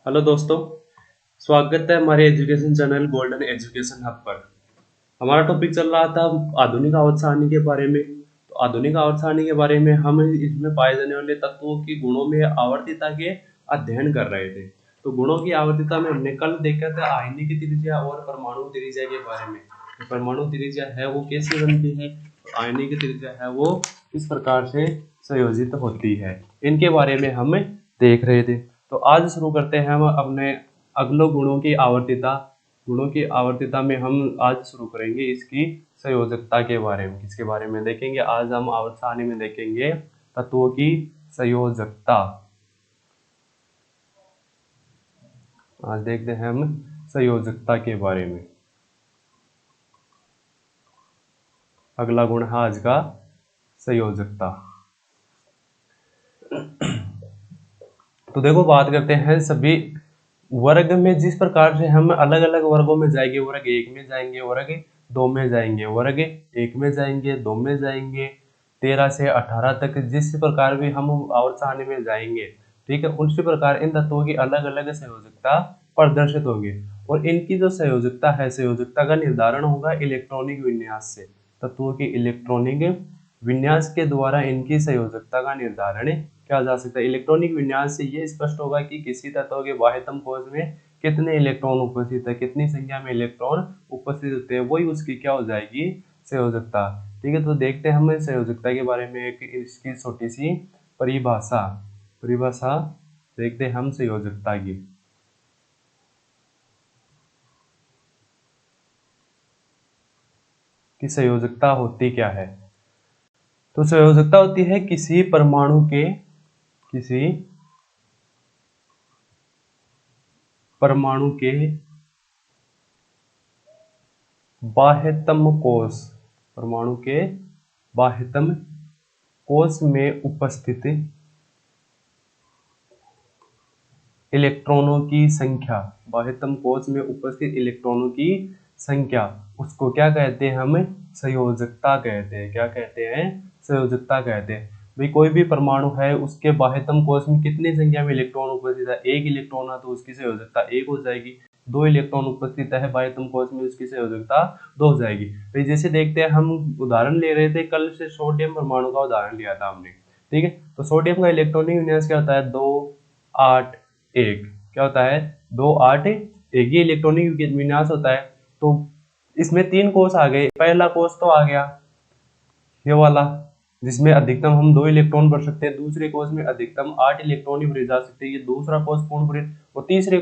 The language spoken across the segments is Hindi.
हेलो दोस्तों, स्वागत है हमारे education channel golden education hub पर। हमारा टॉपिक चल रहा था आधुनिक आवर्त सारणी के बारे में। तो आधुनिक आवर्त सारणी के बारे में हम इसमें पाए जाने वाले तत्वों की गुणों में आवर्तिता के अध्ययन कर रहे थे। तो गुणों की आवर्तिता में हमने कल देखा था आयनिक त्रिज्या और परमाणु त्रिज्या के बारे में। तो परमाणु त्रिज्या है वो कैसे बनती है, आयनिक त्रिज्या है वो किस प्रकार से संयोजित होती है, इनके बारे में हम देख रहे थे। तो आज शुरू करते हैं हम अपने अगले गुणों की आवर्तिता। गुणों की आवर्तिता में हम आज शुरू करेंगे इसकी संयोजकता के बारे में। किसके बारे में देखेंगे? आज हम आवर्त सारणी में देखेंगे तत्वों की संयोजकता। आज देखते हैं हम संयोजकता के बारे में। अगला गुण है आज का संयोजकता। तो देखो, बात करते हैं सभी वर्ग में। जिस प्रकार से हम अलग अलग वर्गों में जाएंगे, वर्ग 1 में जाएंगे, वर्ग 2 में जाएंगे, वर्ग 1 में जाएंगे, 2 में जाएंगे, 13 से 18 तक जिस प्रकार भी हम आवर्त सारणी में जाएंगे, ठीक है, उसी प्रकार इन तत्वों की अलग अलग संयोजकता प्रदर्शित होंगे। और इनकी जो संयोजकता है, संयोजकता का निर्धारण होगा इलेक्ट्रॉनिक विन्यास से। तत्वों की इलेक्ट्रॉनिक विन्यास के द्वारा इनकी संयोजकता का निर्धारण किया जा सकता है। इलेक्ट्रॉनिक विन्यास से ये स्पष्ट होगा कि किसी तत्व के बाह्यतम कोश में कितने इलेक्ट्रॉन उपस्थित है, कितनी संख्या में इलेक्ट्रॉन उपस्थित होते हैं, वही उसकी क्या हो जाएगी, संयोजकता। ठीक है, तो देखते हैं हम संयोजकता के बारे में एक इसकी छोटी सी परिभाषा परिभाषा देखते हैं हम संयोजकता की। संयोजकता होती क्या है? तो संयोजकता होती है किसी परमाणु के बाह्यतम कोश, परमाणु के बाह्यतम कोश में उपस्थित इलेक्ट्रॉनों की संख्या, बाह्यतम कोश में उपस्थित इलेक्ट्रॉनों की संख्या, उसको क्या कहते हैं? हम संयोजकता कहते हैं। क्या कहते हैं? संयोजकता कहते हैं। भाई, कोई भी परमाणु है, उसके बाह्यतम कोश में कितनी संख्या में इलेक्ट्रॉन उपस्थित है? 1 इलेक्ट्रॉन है तो उसकी संयोजकता 1 हो जाएगी। 2 इलेक्ट्रॉन उपस्थित है बाह्यतम कोश में, उसकी संयोजकता 2 हो जाएगी। भाई, जैसे देखते हैं, हम उदाहरण ले रहे थे कल से, सोडियम परमाणु का उदाहरण लिया था हमने, ठीक है। तो सोडियम का इलेक्ट्रॉनिक विन्यास क्या होता है? 2 8 1। क्या होता है? 2 8 1, ये इलेक्ट्रॉनिक विन्यास होता है। तो इसमें 3 कोष आ गए। पहला कोष तो आ गया ये वाला, जिसमें अधिकतम हम 2 इलेक्ट्रॉन भर सकते हैं। दूसरे कोष में अधिकतम 8 इलेक्ट्रॉन ही भरे जा सकते हैं, ये दूसरा कोष पूर्ण भरे। और तीसरा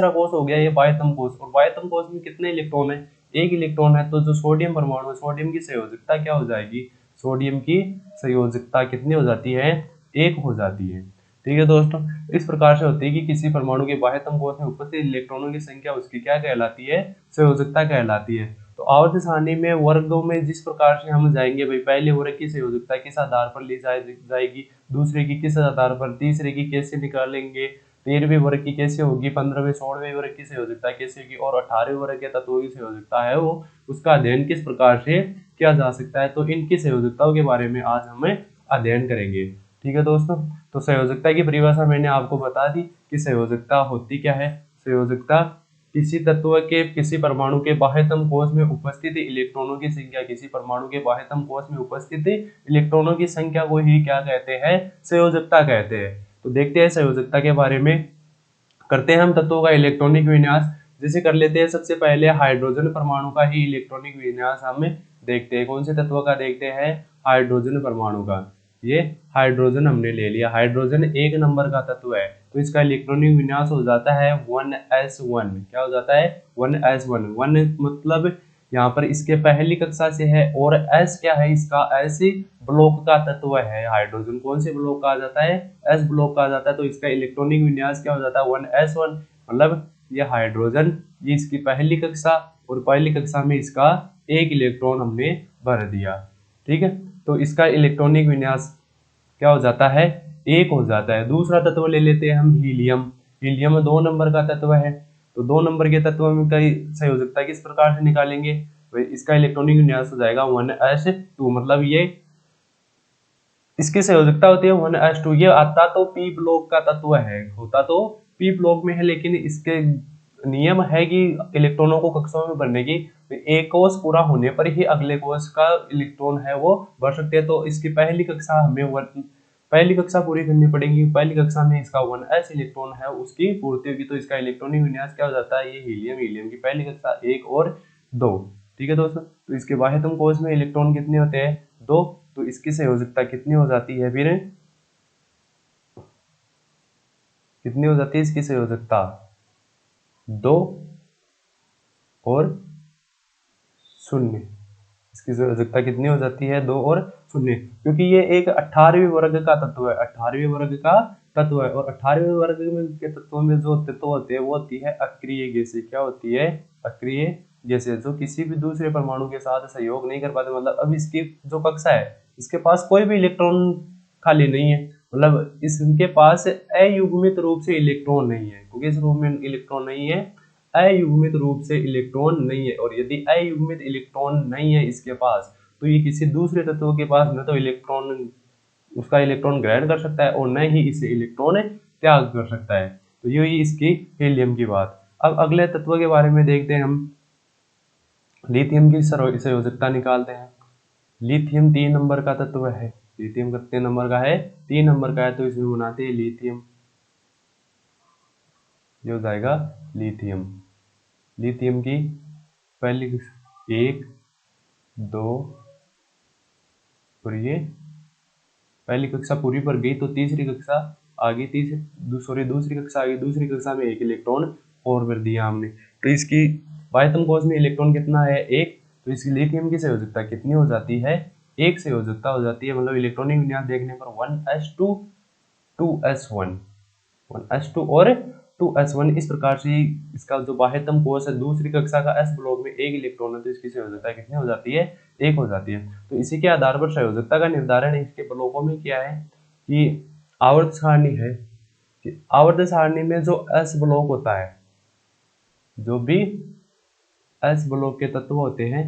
कोष हो गया ये बाह्यतम कोष। और बाह्यतम कोष में कितने इलेक्ट्रॉन है? 1 इलेक्ट्रॉन है। तो जो सोडियम परमाणु है, सोडियम की संयोजकता क्या हो जाएगी? सोडियम की संयोजकता कितनी हो जाती है? 1 हो जाती है। ठीक है दोस्तों, इस प्रकार से होती है कि किसी परमाणु के बाह्यतम कोष में उपस्थित इलेक्ट्रॉनों की संख्या उसकी क्या कहलाती है? संयोजकता कहलाती है। तो आवर्त सारणी में वर्गों में जिस प्रकार से हम जाएंगे, भाई, पहले वर्ग की संयोजकता किस आधार पर ली जाएगी, दूसरे की किस आधार पर, तीसरे की कैसे निकालेंगे, 13वें वर्ग की कैसे होगी, 15वें 16वें वर्ग की संयोजकता कैसे होगी, और 18वें वर्ग के तत्वों की संयोजकता है वो, उसका अध्ययन किस प्रकार से किया जा सकता है। तो इनकी संयोजकताओं के बारे में आज हम अध्ययन करेंगे। ठीक है दोस्तों, तो संयोजकता की परिभाषा मैंने आपको बता दी कि संयोजकता होती क्या है। संयोजकता किसी तत्व के, किसी परमाणु के बाह्यतम कोश में उपस्थित इलेक्ट्रॉनों की संख्या, किसी परमाणु के बाह्यतम कोश में उपस्थित इलेक्ट्रॉनों की संख्या को ही क्या कहते हैं? संयोजकता कहते हैं। तो देखते हैं संयोजकता के बारे में। करते हैं हम तत्वों का इलेक्ट्रॉनिक विन्यास। जैसे कर लेते हैं, सबसे पहले हाइड्रोजन परमाणु का ही इलेक्ट्रॉनिक विन्यास हम देखते हैं। कौन से तत्व का देखते हैं? हाइड्रोजन परमाणु का। ये हाइड्रोजन हमने ले लिया। हाइड्रोजन 1 नंबर का तत्व है, तो इसका इलेक्ट्रॉनिक विन्यास हो जाता है 1s1। क्या हो जाता है? 1s1। 1 मतलब यहाँ पर इसके पहली कक्षा से है, और s क्या है? इसका s ब्लॉक का तत्व है। हाइड्रोजन कौन से ब्लॉक का आ जाता है? s ब्लॉक का आ जाता है। तो इसका इलेक्ट्रॉनिक विन्यास क्या हो जाता है? 1s1। मतलब ये हाइड्रोजन, ये इसकी पहली कक्षा, और पहली कक्षा में इसका 1 इलेक्ट्रॉन हमने भर दिया। ठीक है, तो इसका इलेक्ट्रॉनिक विन्यास क्या हो जाता है? 1 हो जाता है। दूसरा तत्व ले लेते हैं हम, हीलियम। हीलियम 2 नंबर का तत्व है। तो 2 नंबर के तत्व में कई संयोजकता किस प्रकार से निकालेंगे? तो इसका इलेक्ट्रॉनिक विन्यास हो जाएगा 1s2। मतलब ये इसकी संयोजकता होती है 1s2। ये आता तो p ब्लॉक का तत्व है, होता तो पी ब्लॉक में है, लेकिन इसके नियम है कि इलेक्ट्रॉनों को कक्षाओं में भरने की, एक कोष पूरा होने पर ही अगले कोष का इलेक्ट्रॉन है वो भर सकते हैं। तो इसकी पहली कक्षा पूरी करनी पड़ेगी। पहली कक्षा में इसका 1s इलेक्ट्रॉन है उसकी पूर्ति होगी, तो इसका इलेक्ट्रॉनिक विन्यास क्या हो जाता है, ये हीलियम की पहली कक्षा 1 और 2। ठीक है दोस्तों, तो इसके बाह्यतम कोष में इलेक्ट्रॉन कितने होते हैं, 2। तो इसकी संयोजकता कितनी हो जाती है, फिर कितनी हो जाती है इसकी संयोजकता, 2 और 0। इसकी संयोजकता कितनी हो जाती है, 2 और 0, क्योंकि ये एक 18वें वर्ग का तत्व है, 18वें वर्ग का तत्व है। और 18वें वर्ग के तत्वों में जो तत्व होते हैं वो होती है अक्रिय गैसें। क्या होती है, अक्रिय गैसें, जो किसी भी दूसरे परमाणु के साथ सहयोग नहीं कर पाते। मतलब अब इसकी जो कक्षा है, इसके पास कोई भी इलेक्ट्रॉन खाली नहीं है, मतलब इसके पास अयुग्मित रूप से इलेक्ट्रॉन नहीं है, क्योंकि इस रूप में इलेक्ट्रॉन नहीं है, अयुग्मित रूप से इलेक्ट्रॉन नहीं है। और यदि अयुग्मित इलेक्ट्रॉन नहीं है इसके पास, तो ये किसी दूसरे तत्व के पास न तो इलेक्ट्रॉन उसका इलेक्ट्रॉन ग्रहण कर सकता है और न ही इसे इलेक्ट्रॉन त्याग कर सकता है। तो ये इसकी हीलियम की बात। अब अगले तत्व के बारे में देखते हैं हम, लिथियम की संयोजकता निकालते हैं। लिथियम 3 नंबर का तत्व है। लिथियम कितने नंबर का है, 3 नंबर का है, तो इसमें बनाते हैं लिथियम। ये हो जाएगा लिथियम। लिथियम की पहली 1, 2 और ये पहली कक्षा पूरी पर गई, तो तीसरी कक्षा आ गई, दूसरी कक्षा आ गई। दूसरी कक्षा में 1 इलेक्ट्रॉन और भर दिया हमने। तो इसकी बाह्यतम कोष में इलेक्ट्रॉन कितना है, 1। तो इसकी लिथियम की संयोजकता कितनी हो जाती है, 1 संयोजकता हो जाती है। मतलब इलेक्ट्रॉनिक विन्यास देखने पर 1s2 2s1 1s2 और 2s1 इस प्रकार से इसका जो बाह्यतम कोष है दूसरी कक्षा का s ब्लॉक में 1 इलेक्ट्रॉन है, तो इसकी संयोजकता कितनी हो जाती है, 1 हो जाती है। तो इसी के आधार पर संयोजकता का निर्धारण इसके ब्लॉकों में क्या है कि आवर्त सारणी है, कि आवर्त सारणी में जो s ब्लॉक होता है, जो भी s ब्लॉक के तत्व होते हैं,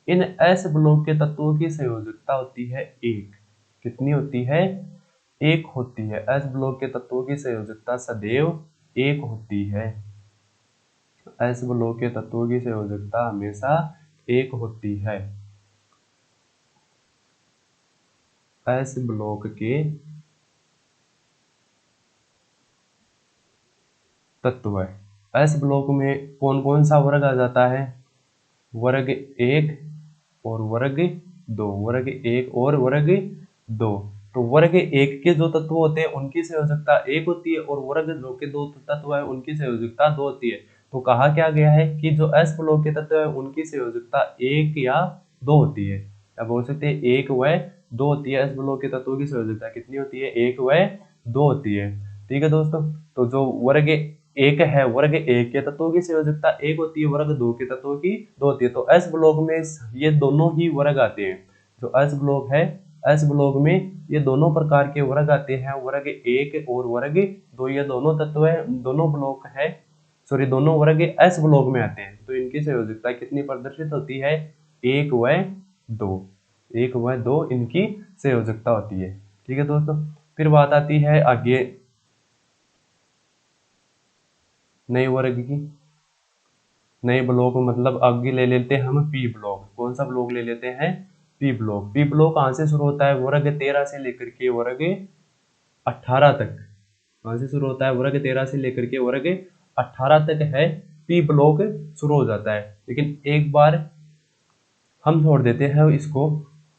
इन s ब्लॉक के तत्वों की संयोजकता होती है 1। कितनी होती है, 1 होती है। s ब्लॉक के तत्वों की संयोजकता सदैव 1 होती है। s ब्लॉक के तत्वों की संयोजकता हमेशा 1 होती है। s ब्लॉक के तत्व है, s ब्लॉक में कौन कौन सा वर्ग आ जाता है, वर्ग 1 और वर्ग 2, वर्ग 1 और वर्ग 2। तो वर्ग 1 के जो तत्व होते हैं उनकी संयोजकता 1 होती है, और वर्ग 2 के दो तत्व है उनकी संयोजकता 2 होती है। तो कहा क्या गया है कि जो s ब्लॉक के तत्व है उनकी संयोजकता 1 या 2 होती है, या बोल सकते हैं 1 व 2 होती है। s ब्लॉक के तत्वों की संयोजकता कितनी होती है, 1 व 2 होती है। ठीक है दोस्तों, तो जो वर्ग 1 है, वर्ग 1 के तत्वों की संयोजकता 1 होती है, वर्ग 2 के तत्वों की 2 होती है। तो s ब्लॉक में ये दोनों ही वर्ग आते हैं। जो s ब्लॉक है, s ब्लॉक में ये दोनों प्रकार के वर्ग आते हैं, वर्ग 1 और वर्ग 2। ये दोनों तत्व है, दोनों ब्लॉक है, सॉरी दोनों वर्ग s ब्लॉक में आते हैं। तो इनकी संयोजकता कितनी प्रदर्शित होती है, 1 व 2, 1 व 2 इनकी संयोजकता होती है। ठीक है दोस्तों, फिर बात आती है आगे नए वर्ग की। नए ब्लॉक मतलब आगे ले लेते हैं हम पी ब्लॉक। कौन सा ब्लॉक ले लेते हैं, पी ब्लॉक। पी ब्लॉक कहाँ से शुरू होता है, वर्ग 13 से लेकर के वर्ग 18 तक। कहाँ से शुरू होता है, वर्ग 13 से लेकर के वर्ग 18 तक है, पी ब्लॉक शुरू हो जाता है। लेकिन एक बार हम छोड़ देते हैं इसको,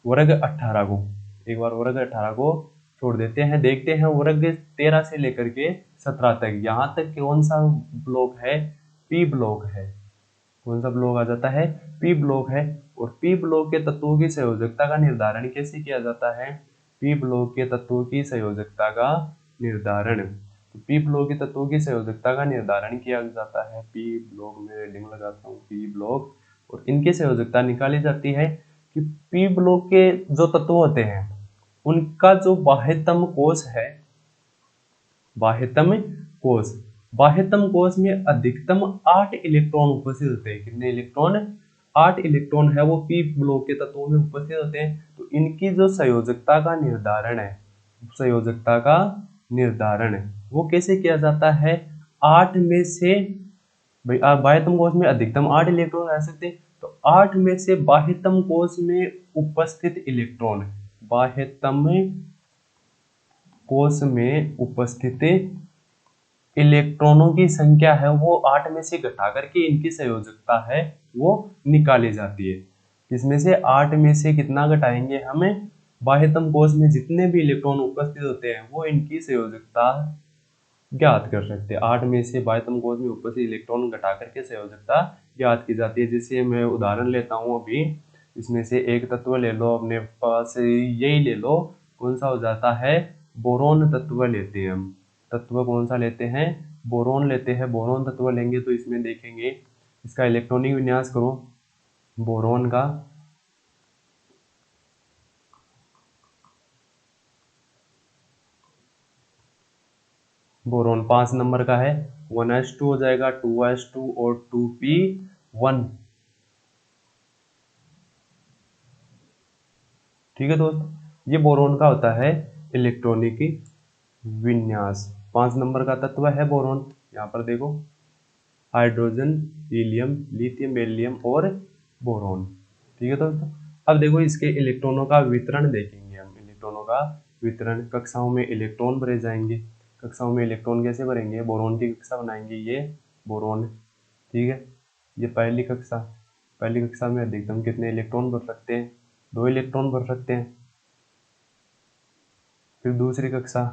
वर्ग 18 को, एक बार वर्ग 18 को छोड़ देते हैं, देखते हैं वर्ग 13 से लेकर के 17 तक, यहाँ तक कौन सा ब्लॉक है, पी ब्लॉक है। कौन सा ब्लॉक आ जाता है, पी ब्लॉक है। और पी ब्लॉक के तत्वों की संयोजकता का निर्धारण कैसे किया जाता है, पी ब्लॉक के तत्वों की संयोजकता का निर्धारण, तो पी ब्लॉक के तत्वों की संयोजकता का निर्धारण किया जाता है। पी ब्लॉक में हेडिंग लगाता हूँ, पी ब्लॉक, और इनकी संयोजकता निकाली जाती है कि पी ब्लॉक के जो तत्व होते हैं उनका जो बाह्यतम कोष है, बाह्यतम कोष, बाह्यतम कोष में अधिकतम 8 इलेक्ट्रॉन उपस्थित होते हैं। कितने इलेक्ट्रॉन, 8 इलेक्ट्रॉन है वो पी ब्लॉक के तत्वों में उपस्थित होते हैं। तो इनकी जो संयोजकता का निर्धारण है, संयोजकता का निर्धारण वो कैसे किया जाता है, 8 में से भाई बाह्यतम कोश में अधिकतम 8 इलेक्ट्रॉन रह सकते हैं, तो 8 में से बाह्यतम कोश में उपस्थित इलेक्ट्रॉन, बाह्यतम कोश में उपस्थित इलेक्ट्रॉनों की संख्या है वो 8 में से घटा करके इनकी संयोजकता है वो निकाली जाती है। इसमें से 8 में से कितना घटाएंगे, हमें बाह्यतम कोश में जितने भी इलेक्ट्रॉन उपस्थित होते हैं वो इनकी संयोजकता ज्ञात कर सकते हैं। 8 में से बाह्यतम कोश में उपस्थित इलेक्ट्रॉन घटा करके संयोजकता ज्ञात की जाती है। जैसे मैं उदाहरण लेता हूँ अभी, इसमें से एक तत्व ले लो, अपने पास यही ले लो, कौन सा हो जाता है, बोरोन तत्व लेते हैं हम। तत्व कौन सा लेते हैं, बोरोन लेते हैं। बोरोन तत्व लेंगे तो इसमें देखेंगे, इसका इलेक्ट्रॉनिक विन्यास करो बोरोन का, बोरोन 5 नंबर का है, 1s2 हो जाएगा, 2s2 और 2p1। ठीक है दोस्त, ये बोरोन का होता है इलेक्ट्रॉनिक विन्यास। 5 नंबर का तत्व है बोरोन। यहाँ पर देखो, हाइड्रोजन, हीलियम, लिथियम, बेरिलियम और बोरोन। ठीक है दोस्तों, अब देखो इसके इलेक्ट्रॉनों का वितरण देखेंगे हम। इलेक्ट्रॉनों का वितरण, कक्षाओं में इलेक्ट्रॉन भरे जाएंगे। कक्षाओं में इलेक्ट्रॉन कैसे भरेंगे, बोरोन की कक्षा बनाएंगे, ये बोरोन। ठीक है, ये पहली कक्षा, पहली कक्षा में अधिकतम कितने इलेक्ट्रॉन भर सकते हैं, 2 इलेक्ट्रॉन भर सकते हैं। फिर दूसरी कक्षा,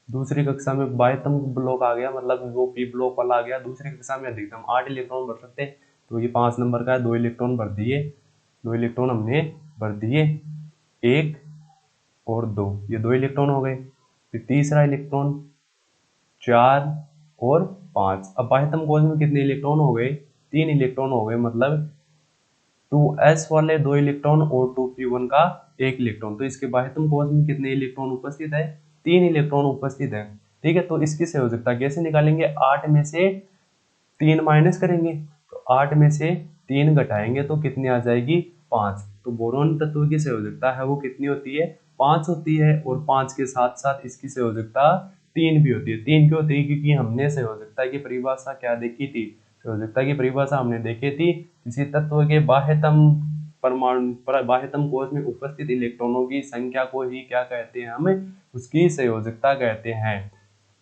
दूसरी कक्षा में बाह्यतम ब्लॉक आ गया, मतलब वो पी ब्लॉक वाला आ गया। दूसरी कक्षा में अधिकतम 8 इलेक्ट्रॉन भर सकते हैं, तो ये 5 नंबर का है, 2 इलेक्ट्रॉन भर दिए, 2 इलेक्ट्रॉन हमने भर दिए, 1 और 2, ये 2 इलेक्ट्रॉन हो गए। फिर तीसरा इलेक्ट्रॉन 4 और 5। अब बाह्यतम कोश में कितने इलेक्ट्रॉन हो गए, 3 इलेक्ट्रॉन हो गए, मतलब 2s वाले 2 इलेक्ट्रॉन और 2p1 का 1 इलेक्ट्रॉन। तो इसके बाह्यतम कोश में कितने इलेक्ट्रॉन उपस्थित है, 3 इलेक्ट्रॉन उपस्थित है। ठीक है, तो इसकी संयोजकता कैसे निकालेंगे, 8 में से 3 माइनस करेंगे, तो 8 में से 3 घटाएंगे तो कितनी आ जाएगी, 5। तो बोरोन तत्व की संयोजकता है वो कितनी होती है, 5 होती है। और 5 के साथ साथ इसकी संयोजकता 3 भी होती है। 3 क्यों होती है, क्योंकि हमने संयोजकता की परिभाषा क्या देखी थी, संयोजकता की परिभाषा हमने देखी थी, किसी तत्व के बाह्यतम परमाणु बाह्यतम कोश में उपस्थित इलेक्ट्रॉनों की संख्या को ही क्या कहते हैं, हमें उसकी संयोजकता कहते हैं।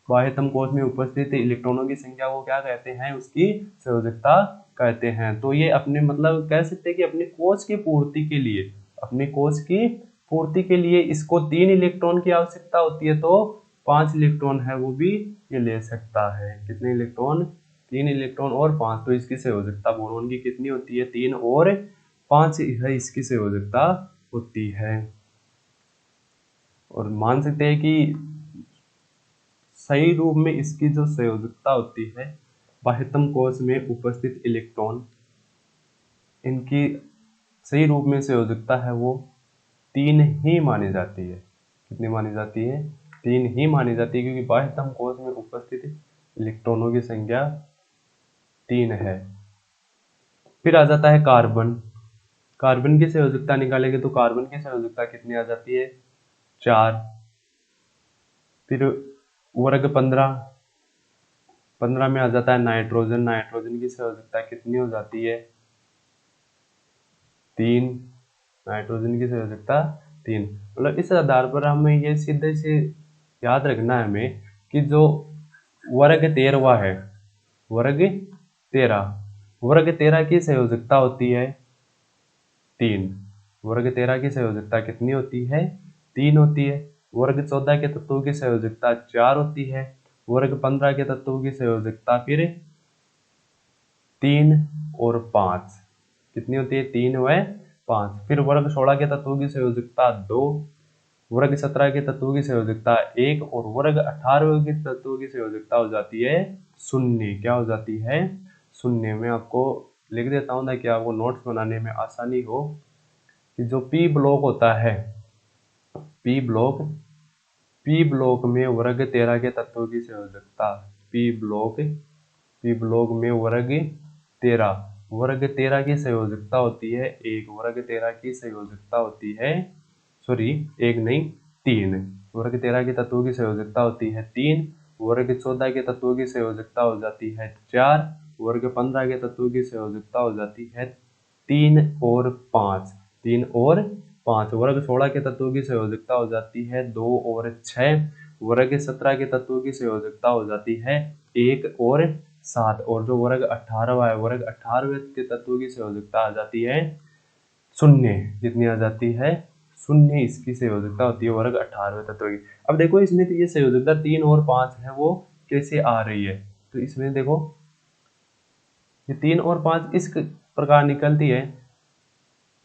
बाह्यतम कोश में उपस्थित इलेक्ट्रॉनों की संख्या को क्या कहते हैं, उसकी संयोजकता कहते हैं। तो ये अपने मतलब कह सकते हैं कि अपने कोश की पूर्ति के लिए, अपने कोश की पूर्ति के लिए इसको 3 इलेक्ट्रॉन की आवश्यकता होती है, तो 5 इलेक्ट्रॉन है वो भी ये ले सकता है। कितने इलेक्ट्रॉन, 3 इलेक्ट्रॉन और 5। तो इसकी संयोजकता बोरोन की कितनी होती है, 3 और 5 है इसकी संयोजकता होती है। और मान सकते हैं कि सही रूप में इसकी जो संयोजकता होती है, बाह्यतम कोश में उपस्थित इलेक्ट्रॉन, इनकी सही रूप में संयोजकता है वो 3 ही मानी जाती है। कितनी मानी जाती है, 3 ही मानी जाती है, क्योंकि बाह्यतम कोश में उपस्थित इलेक्ट्रॉनों की संख्या 3 है। फिर आ जाता है कार्बन। कार्बन की संयोजकता निकालेंगे तो कार्बन की संयोजकता कितनी आ जाती है, 4। फिर वर्ग 15 में आ जाता है नाइट्रोजन। नाइट्रोजन की संयोजकता कितनी हो जाती है, 3। नाइट्रोजन की संयोजकता 3। मतलब इस आधार पर हमें ये सीधे से याद रखना है हमें कि जो वर्ग 13वां है, वर्ग 13 की संयोजकता होती है 3। वर्ग 13 की संयोजकता कितनी होती है, 3 होती है। वर्ग 14 के तत्वों की संयोजकता 4 होती है। वर्ग 15 के तत्वों की संयोजकता फिर 3 और 5 कितनी होती है, 3 व 5। फिर वर्ग 16 के तत्वों की संयोजकता 2, वर्ग 17 के तत्वों की संयोजकता 1 और वर्ग 18 के तत्वों की संयोजकता हो जाती है 0। क्या हो जाती है, 0। मैं आपको लिख देता हूँ ताकि आपको नोट्स बनाने में आसानी हो कि जो पी ब्लॉक होता है, पी ब्लॉक में वर्ग 13 के तत्वों की संयोजकता, पी ब्लॉक में वर्ग 13 की संयोजकता होती है 1। वर्ग 13 की संयोजकता होती है, सॉरी 1 नहीं 3, वर्ग 13 के तत्वों की संयोजकता होती है 3 वर्ग 14 के तत्वों की संयोजकता हो जाती है 4, वर्ग 15 के तत्वों की संयोजकता हो जाती है 3 और 5, 3 और 5, वर्ग 16 के तत्वों की संयोजकता हो जाती है 2 और 6, वर्ग 17 के तत्वों की संयोजकता हो जाती है 1 और 7, और जो वर्ग 18वां है, वर्ग 18वें के तत्वों की संयोजकता आ जाती है 0, कितनी आ जाती है 0, इसकी संयोजकता होती है वर्ग 18वें तत्व की। अब देखो इसमें तो ये संयोजकता 3 और 5 है वो कैसे आ रही है, तो इसमें देखो ये 3 और 5 इस प्रकार निकलती है।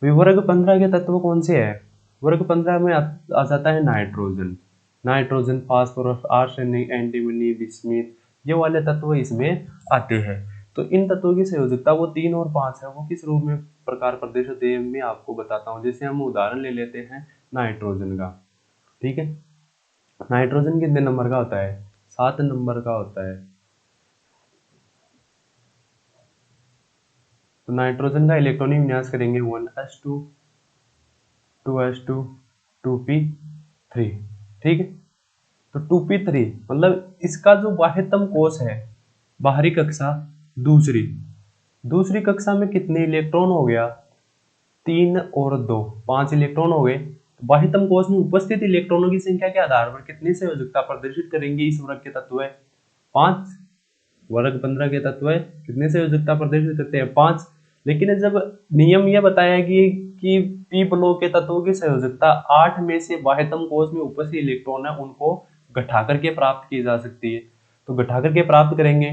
वर्ग 15 के तत्व कौन से है, वर्ग 15 में आ जाता है nitrogen, nitrogen, phosphorus, arsenic, antimony, bismuth, ये वाले तत्व इसमें आते हैं। तो इन तत्वों की संयोजकता वो 3 और 5 है, वो किस रूप में प्रकार प्रदर्शित होती है मैं आपको बताता हूँ। जैसे हम उदाहरण ले लेते हैं नाइट्रोजन का, ठीक है। नाइट्रोजन कितने नंबर का होता है, 7 नंबर का होता है। तो नाइट्रोजन का इलेक्ट्रॉनिक विन्यास करेंगे 1s2 2s2 2p3, ठीक है। तो 2p3 मतलब इसका जो बाह्यतम कोश है, बाहरी कक्षा दूसरी, दूसरी कक्षा में कितने इलेक्ट्रॉन हो गया, 3 और 2, 5 इलेक्ट्रॉन हो गए। बाह्यतम कोश में उपस्थित इलेक्ट्रॉनों की संख्या के आधार पर कितनी संयोजकता प्रदर्शित करेंगे इस वर्ग के तत्व है 5, वर्ग 15 के तत्व है कितने संयोजकता प्रदर्शित करते हैं 5। लेकिन जब नियम यह बताया कि पी ब्लॉक के तत्वों की संयोजकता 8 में से बाह्यतम कोश में उपस्थित इलेक्ट्रॉन है उनको घटा करके प्राप्त की जा सकती है, तो घटा करके प्राप्त करेंगे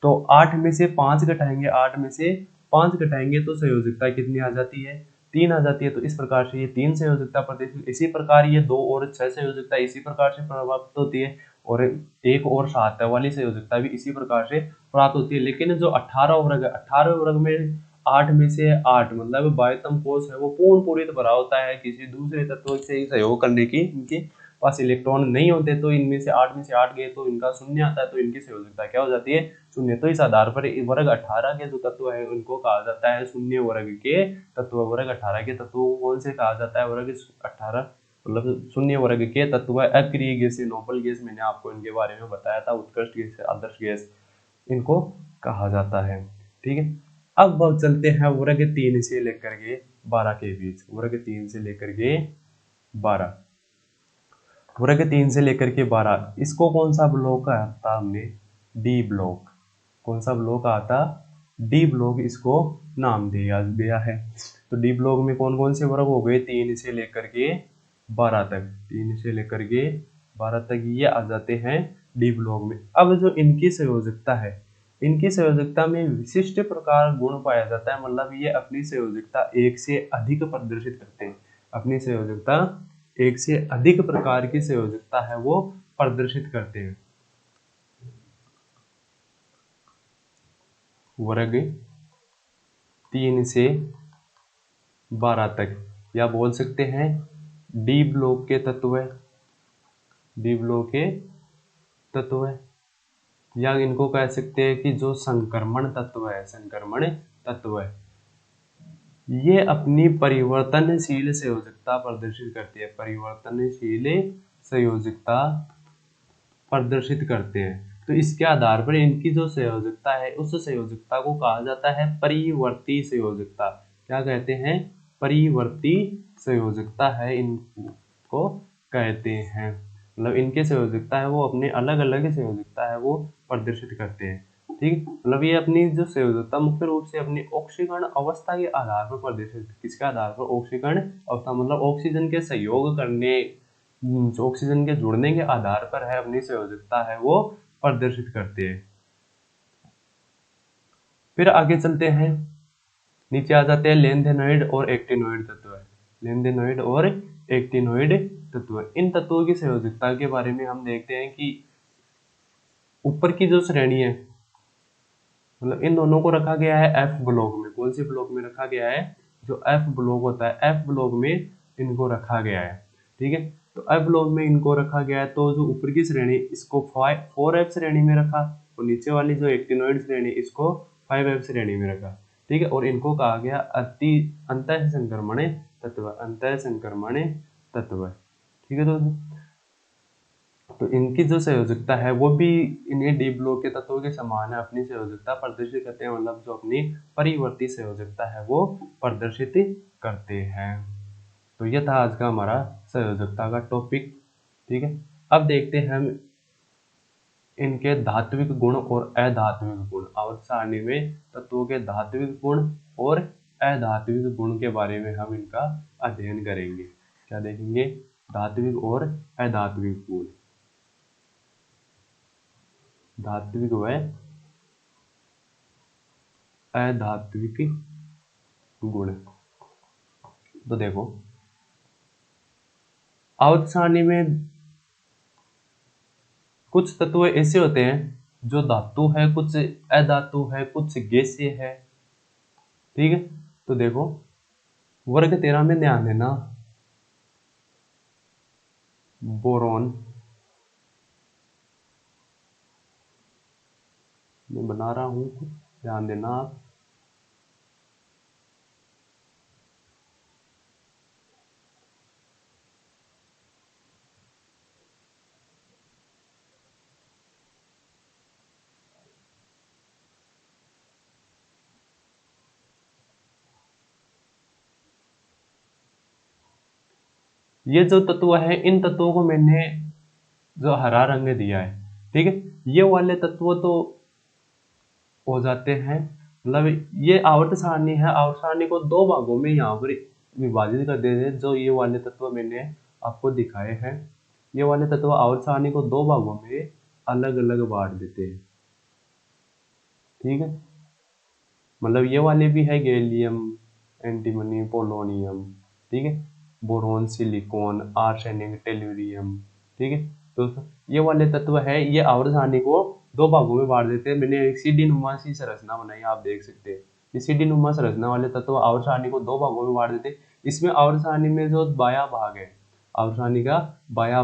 तो 8 में से 5 घटाएंगे, 8 में से 5 घटाएंगे तो संयोजकता कितनी आ जाती है 3 आ जाती है। तो इस प्रकार से ये 3 संयोजकता प्रदर्शित, इसी प्रकार ये 2 और 6 संयोजकता इसी प्रकार से प्राप्त होती है, और 1 और 7 वाली संयोजकता भी इसी प्रकार से प्राप्त होती है। लेकिन जो 18 वर्ग है, 18 वर्ग में 8 में से 8 मतलब बाह्यतम कोश है वो पूर्ण भरा होता है, किसी दूसरे तत्व से सहयोग करने की इनके पास इलेक्ट्रॉन नहीं होते, तो इनमें से 8 में से 8 गए तो इनका 0 आता है, तो इनकी संयोजकता क्या हो जाती है 0। तो इस आधार पर वर्ग 18 के जो तत्व है उनको कहा जाता है 0 वर्ग के तत्व। वर्ग 18 के तत्व को कौन से कहा जाता है, वर्ग 18 मतलब 0 वर्ग के तत्व अक्रिय गैस, नोबल गैस, मैंने आपको इनके बारे में बताया था, उत्कृष्ट गैस, आदर्श गैस, इनको कहा जाता है, ठीक है। अब चलते हैं वर्ग 3 से लेकर के 12 के बीच, वर्ग 3 से लेकर के 12, वर्ग 3 से लेकर के 12, इसको कौन सा ब्लॉक कहा था हमने, डी ब्लॉक, कौन सा ब्लॉक आता, डी ब्लॉक इसको नाम दिया गया है। तो डी ब्लॉक में कौन कौन से वर्ग हो गए 3 से लेकर के 12 तक, 3 से लेकर के 12 तक ये आ जाते हैं डी ब्लॉक में। अब जो इनकी संयोजकता है, इनकी संयोजकता में विशिष्ट प्रकार गुण पाया जाता है, मतलब ये अपनी संयोजकता 1 से अधिक प्रदर्शित करते हैं, अपनी संयोजकता 1 से अधिक प्रकार की संयोजकता है वो प्रदर्शित करते हैं। वर्ग 3 से 12 तक, या बोल सकते हैं डी ब्लॉक के तत्व है, डी ब्लॉक के तत्व है, या इनको कह सकते हैं कि जो संक्रमण तत्व है, संक्रमण तत्व है, ये अपनी परिवर्तनशील संयोजकता प्रदर्शित करती है, परिवर्तनशील संयोजकता प्रदर्शित करते हैं। तो इसके आधार पर इनकी जो संयोजकता है उस संयोजकता को कहा जाता है परिवर्ती संयोजकता। क्या कहते हैं, परिवर्ती संयोजकता है इनको कहते हैं, मतलब इनके संयोजकता है वो अपने अलग अलग संयोजकता है वो प्रदर्शित करते हैं, ठीक। मतलब ये अपनी जो संयोजकता मुख्य रूप से अपनी ऑक्सीकरण अवस्था के आधार पर प्रदर्शित, किसके आधार पर, ऑक्सीकरण अवस्था, मतलब ऑक्सीजन के सहयोग करने, ऑक्सीजन के जुड़ने के आधार पर है अपनी संयोजकता है वो प्रदर्शित करते हैं। फिर आगे चलते हैं, नीचे आ जाते हैं लेंथेनॉइड और एक्टिनॉइड तत्व है, लेंथेनॉइड और एक्टिनॉइड तत्व। इन तत्वों की संयोजकता के बारे में हम देखते हैं कि ऊपर की जो श्रेणी है, मतलब इन दोनों को रखा गया है एफ ब्लॉक में, कौन से ब्लॉक में रखा गया है, जो एफ ब्लॉक होता है, एफ ब्लॉक में इनको रखा गया है, ठीक है। तो एफ ब्लॉक में इनको रखा गया है, तो जो ऊपर की श्रेणी इसको 4F श्रेणी में रखा, और नीचे वाली जो एक्टिनॉइड श्रेणी इसको 5F श्रेणी में रखा, ठीक है। और इनको कहा गया अति अंतः संक्रमण तत्व, अंतः संक्रमण तत्व, ठीक है दोस्तों। तो इनकी जो संयोजकता है वो भी इन्हें डी ब्लॉक के तत्वों के समान है, अपनी संयोजकता प्रदर्शित करते हैं, मतलब जो अपनी परिवर्ती संयोजकता है वो प्रदर्शित करते हैं। तो ये था आज का हमारा संयोजकता का टॉपिक। ठीक है, अब देखते हैं हम इनके धात्विक गुण और अधात्विक गुण। आवर्त सारणी में तत्वों के धात्विक गुण और अधात्विक गुण के बारे में हम इनका अध्ययन करेंगे। क्या देखेंगे? धात्विक और अधात्विक गुण, धात्विक व अधात्विक गुण। तो देखो, आवर्त सारणी में कुछ तत्व ऐसे होते हैं जो धातु है, कुछ अधातु है, कुछ गैसीय है। ठीक है, तो देखो वर्ग 13 में ध्यान देना, बोरॉन मैं बना रहा हूं, ध्यान देना आप। ये जो तत्व है, इन तत्वों को मैंने जो हरा रंग दिया है, ठीक है, ये वाले तत्व तो हो जाते हैं, मतलब ये आवर्त सारणी है, आवर्त सारणी को दो भागों में यहाँ पर विभाजित कर देते हैं। जो ये वाले तत्व मैंने आपको दिखाए हैं, ये वाले तत्व आवर्त सारणी को दो भागों में अलग अलग बांट देते हैं। ठीक है, मतलब ये वाले भी है गैलियम, एंटीमनी, पोलोनियम, ठीक है, बोरोन, सिलिकॉन, आर्सेनिक, टेल्यूरियम। ठीक है, तो ये वाले तत्व है, ये आवर्त सारणी को दो भागों में बांट देते हैं। मैंने एक सीडी नुमा सी संरचना बनाई, आप देख सकते हैं। ये सीडी नुमा संरचना वाले तत्व आवर्त सारणी को दो भागों में बांट देते हैं। इसमें आवर्त सारणी में जो बाया भाग है, आवर्त सारणी का बाया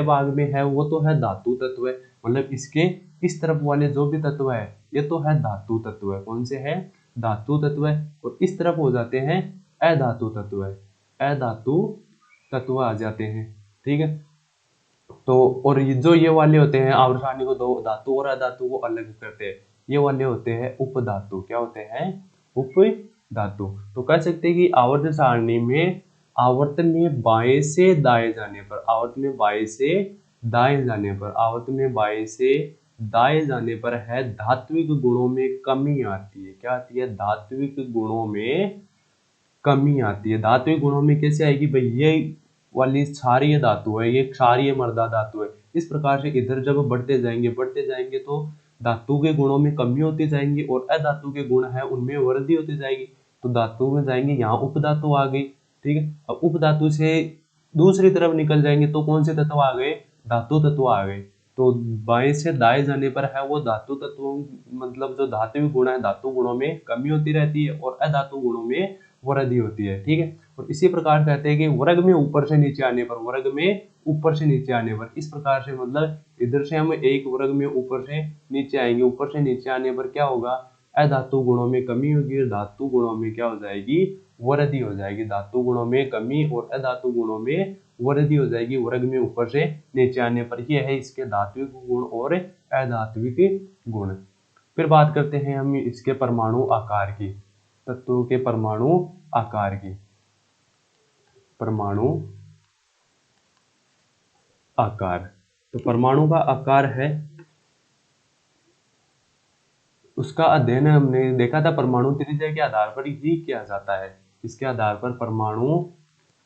भाग में है वो तो है धातु तत्व है, मतलब इसके इस तरफ वाले जो भी तत्व है ये तो है धातु तत्व है। कौन से है? धातु तत्व है। और इस तरफ हो जाते हैं अधातु तत्व है, अधातु तत्व आ जाते हैं। ठीक है, तो और जो ये वाले होते हैं आवर्त सारणी को दो धातु और अधातु को अलग करते हैं, ये वाले होते हैं उपधातु। क्या होते हैं? उपधातु। तो कह सकते हैं कि आवर्त सारणी में आवर्त में बाएं से दाएं जाने पर, आवर्त में बाएं से दाएं जाने पर, आवर्त में बाएं से दाएं जाने पर है धात्विक गुणों में कमी आती है। क्या आती है? धात्विक गुणों में कमी आती है। धात्विक गुणों में कैसे आएगी भाई? ये वाली क्षारीय धातु है, ये क्षारीय मृदा धातु है। इस प्रकार से इधर जब बढ़ते जाएंगे तो धातु के गुणों में कमी होती जाएंगी और अधातु के गुण है उनमें वृद्धि होती जाएगी। तो धातु में जाएंगे, यहाँ उपधातु आ गई। ठीक है, अब उपधातु से दूसरी तरफ निकल जाएंगे तो कौन से तत्व आ गए? धातु तत्व आ गए। तो बाएं से दाएं जाने पर है वो धातु तत्वों, मतलब जो धात्विक गुण है धातु गुणों में कमी होती रहती है और अधातु गुणों में वृद्धि होती है। ठीक है, और इसी प्रकार कहते हैं कि वर्ग में ऊपर से नीचे आने पर, वर्ग में ऊपर से नीचे आने पर, इस प्रकार से मतलब इधर से हम एक वर्ग में ऊपर से नीचे आएंगे, ऊपर से नीचे आने पर क्या होगा? अधातु गुणों में कमी होगी और धातु गुणों में क्या हो जाएगी? वृद्धि हो जाएगी। धातु गुणों में कमी और अधातु गुणों में वृद्धि हो जाएगी वर्ग में ऊपर से नीचे आने पर। यह है इसके धात्विक गुण और अधात्विक गुण। फिर बात करते हैं हम इसके परमाणु आकार की, तत्वों के परमाणु आकार की। परमाणु आकार, तो परमाणु का आकार है, उसका अध्ययन हमने देखा था परमाणु त्रिज्या के आधार पर ही किया जाता है। इसके आधार पर परमाणु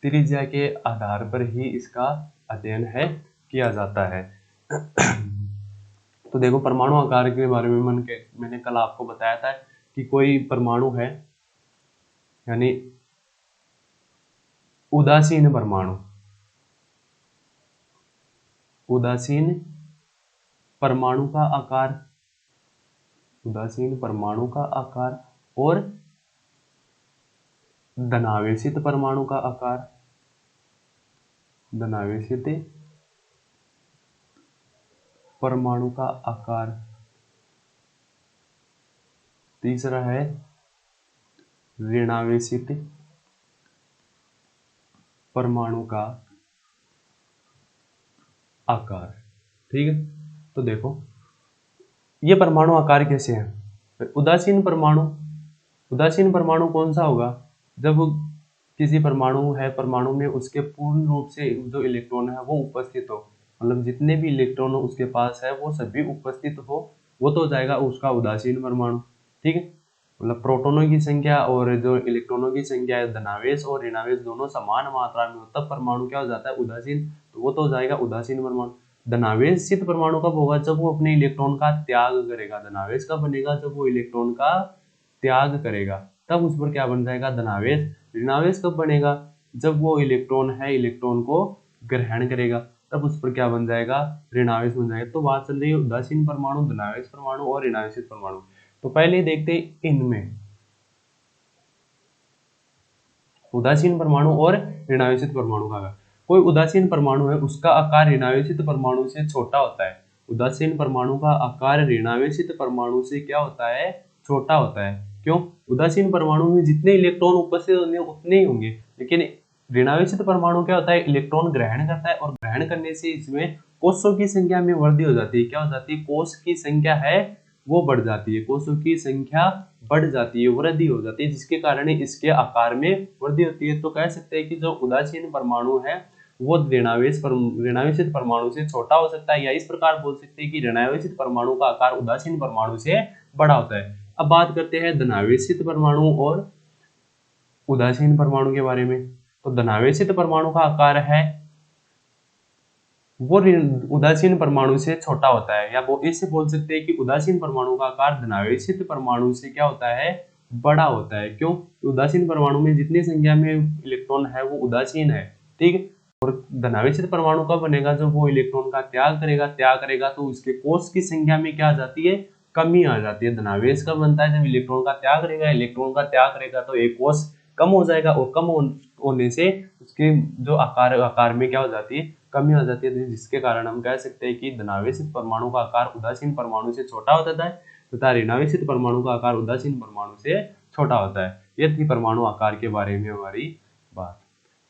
त्रिज्या के आधार पर ही इसका अध्ययन है किया जाता है। तो देखो परमाणु आकार के बारे में मैंने कल आपको बताया था कि कोई परमाणु है, यानी उदासीन परमाणु, उदासीन परमाणु का आकार, उदासीन परमाणु का आकार और धनावेशित परमाणु का आकार, धनावेशित परमाणु का आकार। तीसरा है ऋणावेशित परमाणु का आकार। ठीक है, तो देखो ये परमाणु आकार कैसे हैं। उदासीन परमाणु कौन सा होगा, जब किसी परमाणु में उसके पूर्ण रूप से जो इलेक्ट्रॉन है वो उपस्थित हो, मतलब जितने भी इलेक्ट्रॉन उसके पास है वो सभी उपस्थित हो, वो तो हो जाएगा उसका उदासीन परमाणु। ठीक है, मतलब प्रोटॉनों की संख्या और जो इलेक्ट्रॉनों की संख्या है, धनावेश और ऋणावेश दोनों समान मात्रा में हो, तब परमाणु क्या हो जाता है, उदासीन। तो वो तो हो जाएगा उदासीन परमाणु। धनावेशित परमाणु कब होगा, जब वो अपने इलेक्ट्रॉन का त्याग करेगा। धनावेश कब बनेगा, जब वो इलेक्ट्रॉन का त्याग करेगा, तब उस पर क्या बन जाएगा, धनावेश। ऋणावेश कब बनेगा, जब वो इलेक्ट्रॉन को ग्रहण करेगा, तब उस पर क्या बन जाएगा, ऋणावेश बन जाएगा। तो बात चल रही है उदासीन परमाणु, धनावेश परमाणु और ऋणावेशित परमाणु। तो पहले देखते हैं इनमें उदासीन परमाणु और ऋणावेशित परमाणु का। कोई उदासीन परमाणु है उसका आकार ऋणावेशित परमाणु से छोटा होता है। उदासीन परमाणु का आकार ऋणावेशित परमाणु से क्या होता है, छोटा होता है। क्यों, उदासीन परमाणु में जितने इलेक्ट्रॉन उपस्थित होंगे उतने ही होंगे, लेकिन ऋणावेशित परमाणु क्या होता है, इलेक्ट्रॉन ग्रहण करता है, और ग्रहण करने से इसमें कोषों की संख्या में वृद्धि हो जाती है। क्या हो जाती है, कोष की संख्या है वो बढ़ जाती है, कोषों की संख्या बढ़ जाती है, वृद्धि हो जाती है, जिसके कारण इसके आकार में वृद्धि होती है। तो कह सकते हैं कि जो उदासीन परमाणु है वो ऋणावेशित परमाणु से छोटा हो सकता है, या इस प्रकार बोल सकते हैं कि ऋणावेशित परमाणु का आकार उदासीन परमाणु से बड़ा होता है। अब बात करते हैं धनावेशित परमाणु और उदासीन परमाणु के बारे में। तो धनावेशित परमाणु का आकार है वो उदासीन परमाणु से छोटा होता है, या वो इससे बोल सकते हैं कि उदासीन परमाणु का आकार धनावेशित परमाणु से क्या होता है, बड़ा होता है। क्यों, उदासीन परमाणु में जितनी संख्या में इलेक्ट्रॉन है वो उदासीन है। ठीक है, और धनावेशित परमाणु कब बनेगा, जब वो इलेक्ट्रॉन का त्याग करेगा तो उसके कोष की संख्या में क्या आ जाती है, कमी आ जाती है। धनावेश कब बनता है, जब इलेक्ट्रॉन का त्याग करेगा तो एक कोष कम हो जाएगा, और कम होने से उसके जो आकार में क्या हो जाती है, कमी हो जाती है, जिसके कारण हम कह सकते हैं कि धनावेशित परमाणु का आकार उदासीन परमाणु से छोटा होता है तथा ऋणावेशित परमाणु का आकार उदासीन परमाणु से छोटा होता है। यह थी परमाणु आकार के बारे में हमारी बात।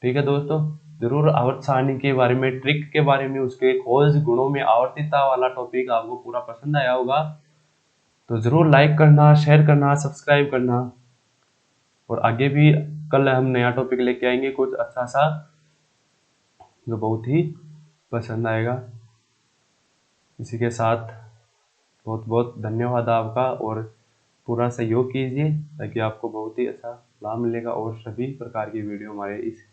ठीक है दोस्तों, जरूर आवर्त सारणी के बारे में, ट्रिक के बारे में, उसके खोज गुणों में आवर्तिता वाला टॉपिक आपको पूरा पसंद आया होगा, तो जरूर लाइक करना, शेयर करना, सब्सक्राइब करना, और आगे भी कल हम नया टॉपिक लेके आएंगे कुछ अच्छा सा जो बहुत ही पसंद आएगा। इसी के साथ बहुत बहुत धन्यवाद आपका, और पूरा सहयोग कीजिए ताकि आपको बहुत ही अच्छा लाभ मिलेगा, और सभी प्रकार की वीडियो हमारे इस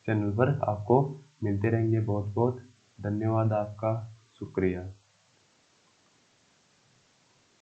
चैनल पर आपको मिलते रहेंगे। बहुत बहुत धन्यवाद आपका, शुक्रिया।